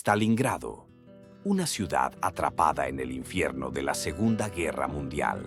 Stalingrado, una ciudad atrapada en el infierno de la Segunda Guerra Mundial.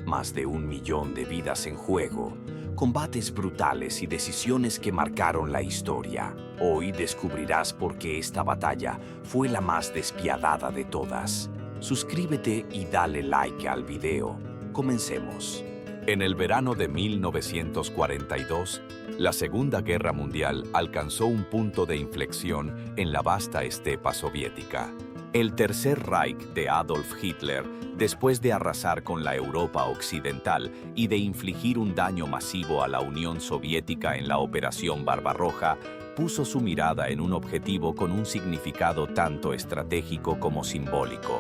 Más de 1 millón de vidas en juego, combates brutales y decisiones que marcaron la historia. Hoy descubrirás por qué esta batalla fue la más despiadada de todas. Suscríbete y dale like al video. Comencemos. En el verano de 1942, la Segunda Guerra Mundial alcanzó un punto de inflexión en la vasta estepa soviética. El Tercer Reich de Adolf Hitler, después de arrasar con la Europa occidental y de infligir un daño masivo a la Unión Soviética en la Operación Barbarroja, puso su mirada en un objetivo con un significado tanto estratégico como simbólico: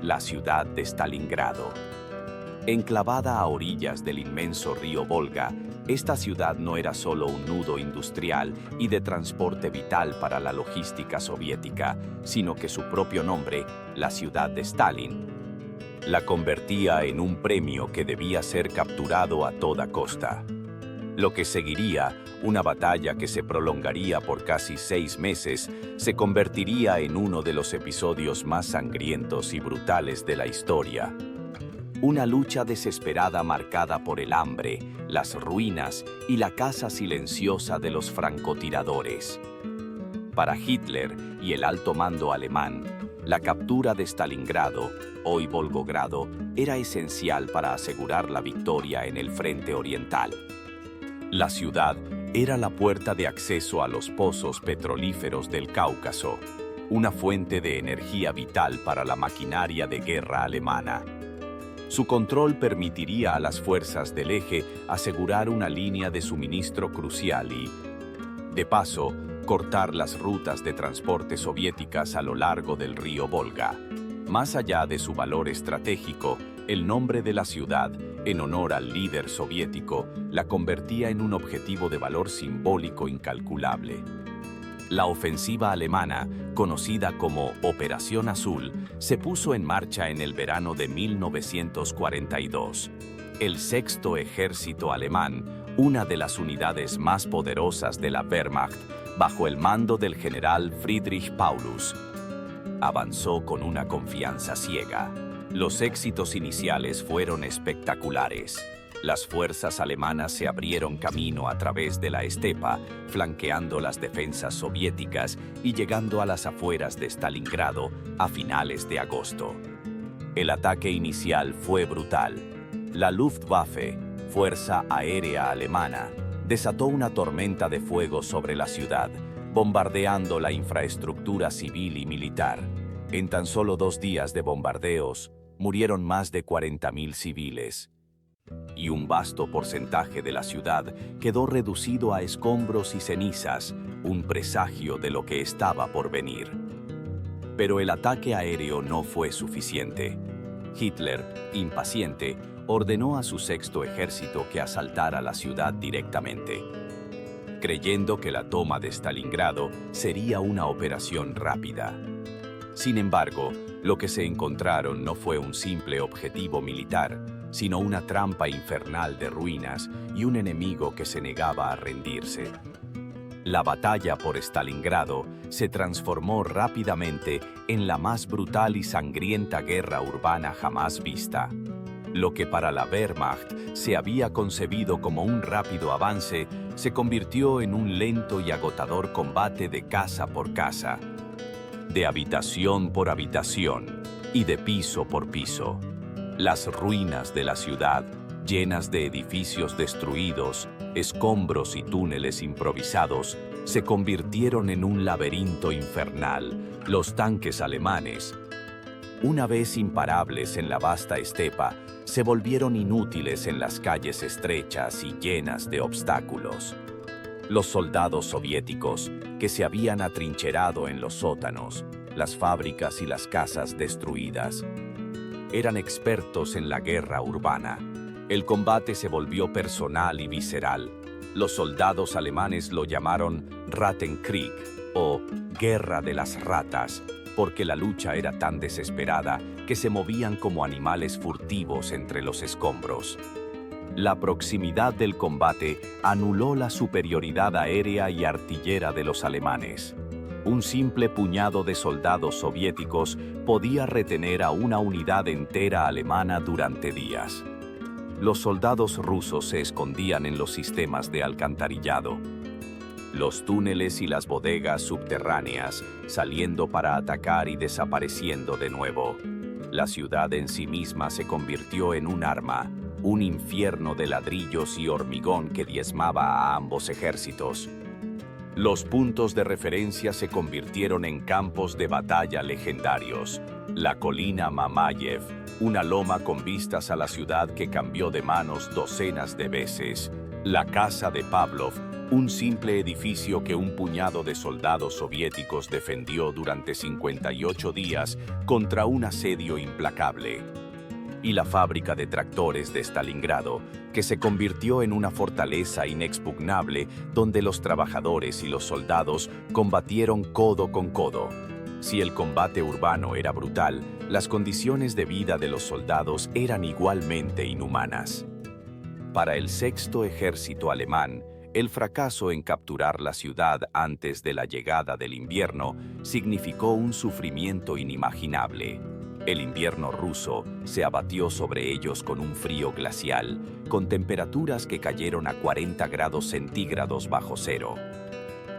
la ciudad de Stalingrado. Enclavada a orillas del inmenso río Volga, esta ciudad no era solo un nudo industrial y de transporte vital para la logística soviética, sino que su propio nombre, la ciudad de Stalin, la convertía en un premio que debía ser capturado a toda costa. Lo que seguiría, una batalla que se prolongaría por casi 6 meses, se convertiría en uno de los episodios más sangrientos y brutales de la historia. Una lucha desesperada marcada por el hambre, las ruinas y la caza silenciosa de los francotiradores. Para Hitler y el alto mando alemán, la captura de Stalingrado, hoy Volgogrado, era esencial para asegurar la victoria en el frente oriental. La ciudad era la puerta de acceso a los pozos petrolíferos del Cáucaso, una fuente de energía vital para la maquinaria de guerra alemana. Su control permitiría a las fuerzas del eje asegurar una línea de suministro crucial y, de paso, cortar las rutas de transporte soviéticas a lo largo del río Volga. Más allá de su valor estratégico, el nombre de la ciudad, en honor al líder soviético, la convertía en un objetivo de valor simbólico incalculable. La ofensiva alemana, conocida como Operación Azul, se puso en marcha en el verano de 1942. El Sexto Ejército Alemán, una de las unidades más poderosas de la Wehrmacht, bajo el mando del general Friedrich Paulus, avanzó con una confianza ciega. Los éxitos iniciales fueron espectaculares. Las fuerzas alemanas se abrieron camino a través de la estepa, flanqueando las defensas soviéticas y llegando a las afueras de Stalingrado a finales de agosto. El ataque inicial fue brutal. La Luftwaffe, Fuerza Aérea Alemana, desató una tormenta de fuego sobre la ciudad, bombardeando la infraestructura civil y militar. En tan solo 2 días de bombardeos, murieron más de 40.000 civiles. Y un vasto porcentaje de la ciudad quedó reducido a escombros y cenizas, un presagio de lo que estaba por venir. Pero el ataque aéreo no fue suficiente. Hitler, impaciente, ordenó a su Sexto Ejército que asaltara la ciudad directamente, creyendo que la toma de Stalingrado sería una operación rápida. Sin embargo, lo que se encontraron no fue un simple objetivo militar, sino una trampa infernal de ruinas y un enemigo que se negaba a rendirse. La batalla por Stalingrado se transformó rápidamente en la más brutal y sangrienta guerra urbana jamás vista. Lo que para la Wehrmacht se había concebido como un rápido avance, se convirtió en un lento y agotador combate de casa por casa, de habitación por habitación y de piso por piso. Las ruinas de la ciudad, llenas de edificios destruidos, escombros y túneles improvisados, se convirtieron en un laberinto infernal. Los tanques alemanes, una vez imparables en la vasta estepa, se volvieron inútiles en las calles estrechas y llenas de obstáculos. Los soldados soviéticos, que se habían atrincherado en los sótanos, las fábricas y las casas destruidas, eran expertos en la guerra urbana. El combate se volvió personal y visceral. Los soldados alemanes lo llamaron Rattenkrieg o Guerra de las Ratas, porque la lucha era tan desesperada que se movían como animales furtivos entre los escombros. La proximidad del combate anuló la superioridad aérea y artillera de los alemanes. Un simple puñado de soldados soviéticos podía retener a una unidad entera alemana durante días. Los soldados rusos se escondían en los sistemas de alcantarillado, los túneles y las bodegas subterráneas, saliendo para atacar y desapareciendo de nuevo. La ciudad en sí misma se convirtió en un arma, un infierno de ladrillos y hormigón que diezmaba a ambos ejércitos. Los puntos de referencia se convirtieron en campos de batalla legendarios. La colina Mamayev, una loma con vistas a la ciudad que cambió de manos docenas de veces. La casa de Pavlov, un simple edificio que un puñado de soldados soviéticos defendió durante 58 días contra un asedio implacable. Y la fábrica de tractores de Stalingrado, que se convirtió en una fortaleza inexpugnable donde los trabajadores y los soldados combatieron codo con codo. Si el combate urbano era brutal, las condiciones de vida de los soldados eran igualmente inhumanas. Para el Sexto Ejército alemán, el fracaso en capturar la ciudad antes de la llegada del invierno significó un sufrimiento inimaginable. El invierno ruso se abatió sobre ellos con un frío glacial, con temperaturas que cayeron a 40 grados centígrados bajo cero.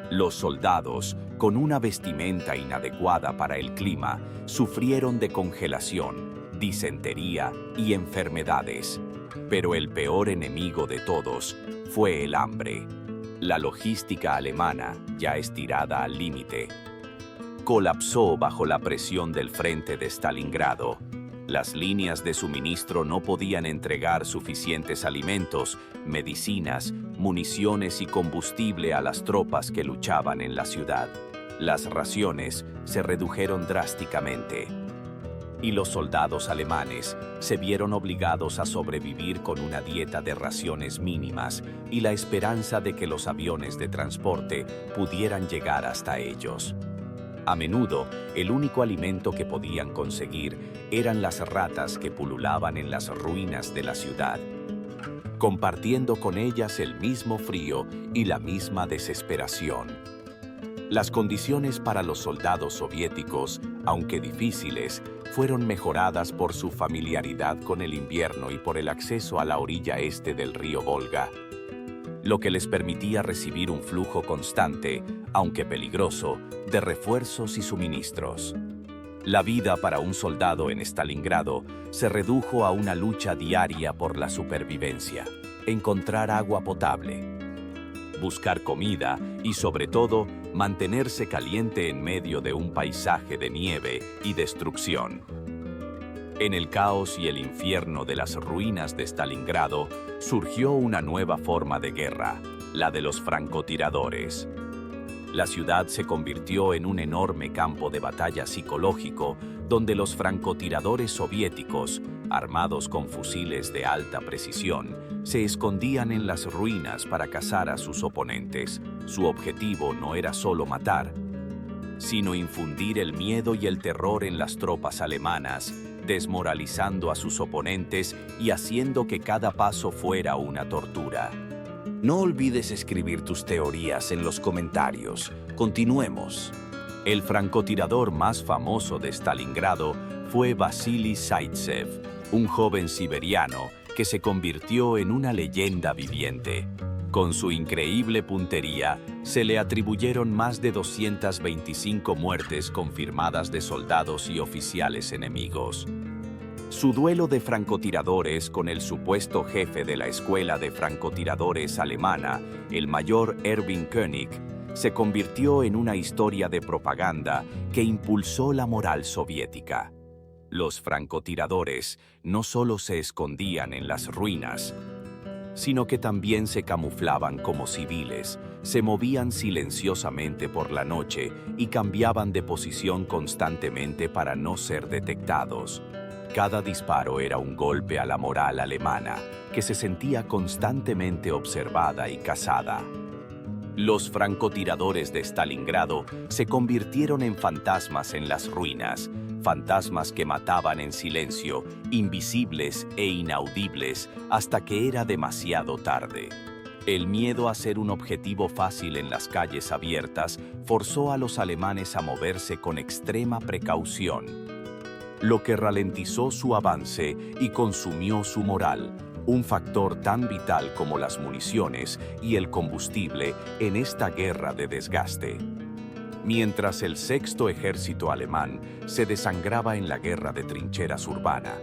Los soldados, con una vestimenta inadecuada para el clima, sufrieron de congelación, disentería y enfermedades. Pero el peor enemigo de todos fue el hambre. La logística alemana, ya estirada al límite, colapsó bajo la presión del frente de Stalingrado. Las líneas de suministro no podían entregar suficientes alimentos, medicinas, municiones y combustible a las tropas que luchaban en la ciudad. Las raciones se redujeron drásticamente, y los soldados alemanes se vieron obligados a sobrevivir con una dieta de raciones mínimas y la esperanza de que los aviones de transporte pudieran llegar hasta ellos. A menudo, el único alimento que podían conseguir eran las ratas que pululaban en las ruinas de la ciudad, compartiendo con ellas el mismo frío y la misma desesperación. Las condiciones para los soldados soviéticos, aunque difíciles, fueron mejoradas por su familiaridad con el invierno y por el acceso a la orilla este del río Volga, lo que les permitía recibir un flujo constante, aunque peligroso, de refuerzos y suministros. La vida para un soldado en Stalingrado se redujo a una lucha diaria por la supervivencia, encontrar agua potable, buscar comida y, sobre todo, mantenerse caliente en medio de un paisaje de nieve y destrucción. En el caos y el infierno de las ruinas de Stalingrado surgió una nueva forma de guerra, la de los francotiradores. La ciudad se convirtió en un enorme campo de batalla psicológico donde los francotiradores soviéticos, armados con fusiles de alta precisión, se escondían en las ruinas para cazar a sus oponentes. Su objetivo no era solo matar, sino infundir el miedo y el terror en las tropas alemanas, desmoralizando a sus oponentes y haciendo que cada paso fuera una tortura. No olvides escribir tus teorías en los comentarios. Continuemos. El francotirador más famoso de Stalingrado fue Vasily Zaitsev, un joven siberiano que se convirtió en una leyenda viviente. Con su increíble puntería, se le atribuyeron más de 225 muertes confirmadas de soldados y oficiales enemigos. Su duelo de francotiradores con el supuesto jefe de la escuela de francotiradores alemana, el mayor Erwin König, se convirtió en una historia de propaganda que impulsó la moral soviética. Los francotiradores no solo se escondían en las ruinas, sino que también se camuflaban como civiles, se movían silenciosamente por la noche y cambiaban de posición constantemente para no ser detectados. Cada disparo era un golpe a la moral alemana, que se sentía constantemente observada y cazada. Los francotiradores de Stalingrado se convirtieron en fantasmas en las ruinas, fantasmas que mataban en silencio, invisibles e inaudibles hasta que era demasiado tarde. El miedo a ser un objetivo fácil en las calles abiertas forzó a los alemanes a moverse con extrema precaución, lo que ralentizó su avance y consumió su moral, un factor tan vital como las municiones y el combustible en esta guerra de desgaste. Mientras el sexto ejército alemán se desangraba en la guerra de trincheras urbana,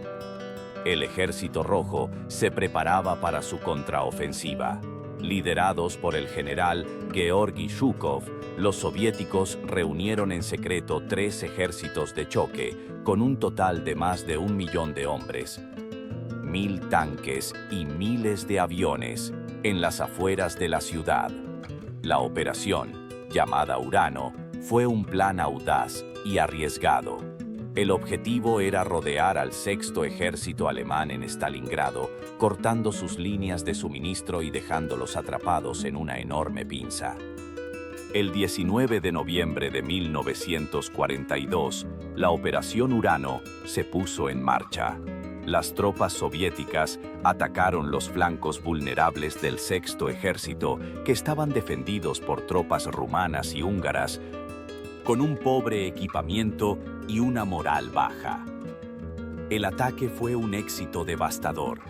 el ejército rojo se preparaba para su contraofensiva. Liderados por el general Georgi Zhukov, los soviéticos reunieron en secreto 3 ejércitos de choque con un total de más de 1 millón de hombres, 1000 tanques y miles de aviones en las afueras de la ciudad. La operación, llamada Urano, fue un plan audaz y arriesgado. El objetivo era rodear al sexto ejército alemán en Stalingrado, cortando sus líneas de suministro y dejándolos atrapados en una enorme pinza. El 19 de noviembre de 1942, la Operación Urano se puso en marcha. Las tropas soviéticas atacaron los flancos vulnerables del sexto ejército, que estaban defendidos por tropas rumanas y húngaras, con un pobre equipamiento y una moral baja. El ataque fue un éxito devastador.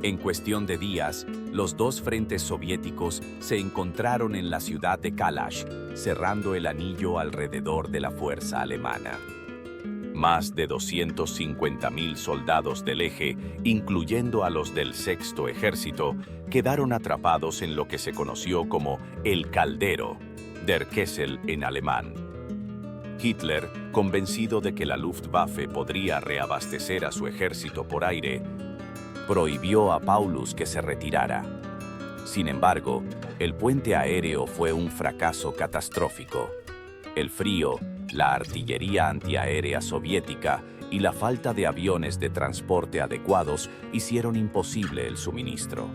En cuestión de días, los 2 frentes soviéticos se encontraron en la ciudad de Kalash, cerrando el anillo alrededor de la fuerza alemana. Más de 250.000 soldados del eje, incluyendo a los del sexto ejército, quedaron atrapados en lo que se conoció como el caldero, Der Kessel en alemán. Hitler, convencido de que la Luftwaffe podría reabastecer a su ejército por aire, prohibió a Paulus que se retirara. Sin embargo, el puente aéreo fue un fracaso catastrófico. El frío, la artillería antiaérea soviética y la falta de aviones de transporte adecuados hicieron imposible el suministro.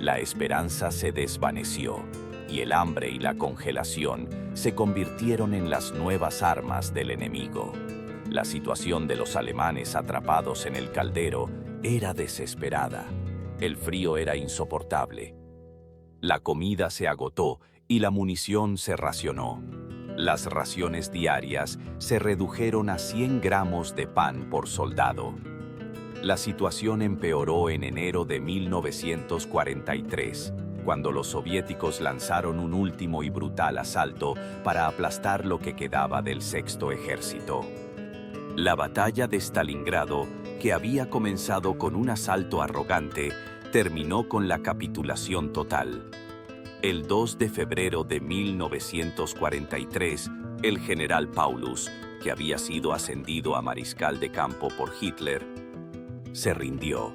La esperanza se desvaneció, y el hambre y la congelación se convirtieron en las nuevas armas del enemigo. La situación de los alemanes atrapados en el caldero era desesperada. El frío era insoportable. La comida se agotó y la munición se racionó. Las raciones diarias se redujeron a 100 gramos de pan por soldado. La situación empeoró en enero de 1943, cuando los soviéticos lanzaron un último y brutal asalto para aplastar lo que quedaba del sexto ejército. La batalla de Stalingrado, que había comenzado con un asalto arrogante, terminó con la capitulación total. El 2 de febrero de 1943, el general Paulus, que había sido ascendido a mariscal de campo por Hitler, se rindió.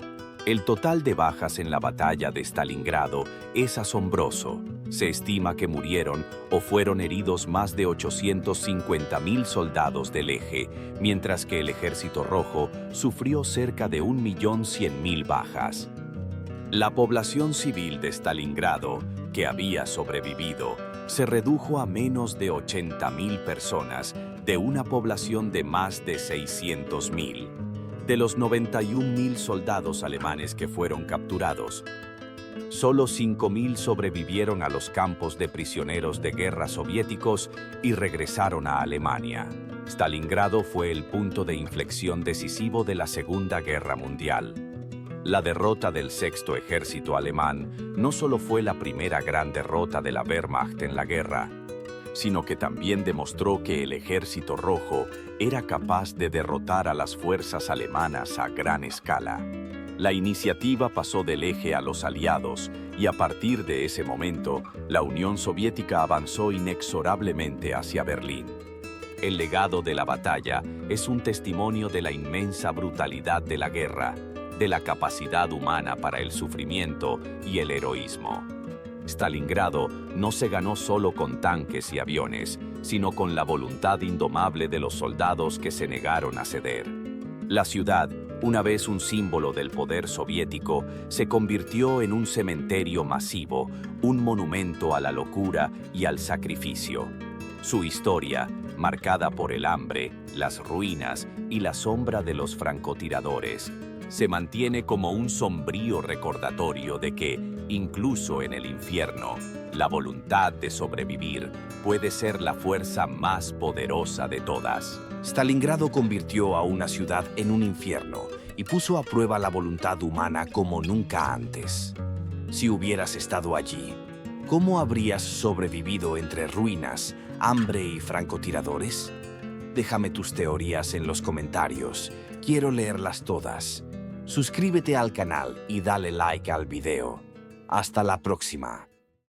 El total de bajas en la batalla de Stalingrado es asombroso. Se estima que murieron o fueron heridos más de 850.000 soldados del eje, mientras que el Ejército Rojo sufrió cerca de 1.100.000 bajas. La población civil de Stalingrado, que había sobrevivido, se redujo a menos de 80.000 personas de una población de más de 600.000. De los 91.000 soldados alemanes que fueron capturados, solo 5.000 sobrevivieron a los campos de prisioneros de guerra soviéticos y regresaron a Alemania. Stalingrado fue el punto de inflexión decisivo de la Segunda Guerra Mundial. La derrota del sexto ejército alemán no solo fue la primera gran derrota de la Wehrmacht en la guerra, sino que también demostró que el Ejército Rojo era capaz de derrotar a las fuerzas alemanas a gran escala. La iniciativa pasó del eje a los aliados, y a partir de ese momento, la Unión Soviética avanzó inexorablemente hacia Berlín. El legado de la batalla es un testimonio de la inmensa brutalidad de la guerra, de la capacidad humana para el sufrimiento y el heroísmo. Stalingrado no se ganó solo con tanques y aviones, sino con la voluntad indomable de los soldados que se negaron a ceder. La ciudad, una vez un símbolo del poder soviético, se convirtió en un cementerio masivo, un monumento a la locura y al sacrificio. Su historia, marcada por el hambre, las ruinas y la sombra de los francotiradores, se mantiene como un sombrío recordatorio de que, Incluso en el infierno, la voluntad de sobrevivir puede ser la fuerza más poderosa de todas. Stalingrado convirtió a una ciudad en un infierno y puso a prueba la voluntad humana como nunca antes. Si hubieras estado allí, ¿cómo habrías sobrevivido entre ruinas, hambre y francotiradores? Déjame tus teorías en los comentarios. Quiero leerlas todas. Suscríbete al canal y dale like al video. Hasta la próxima.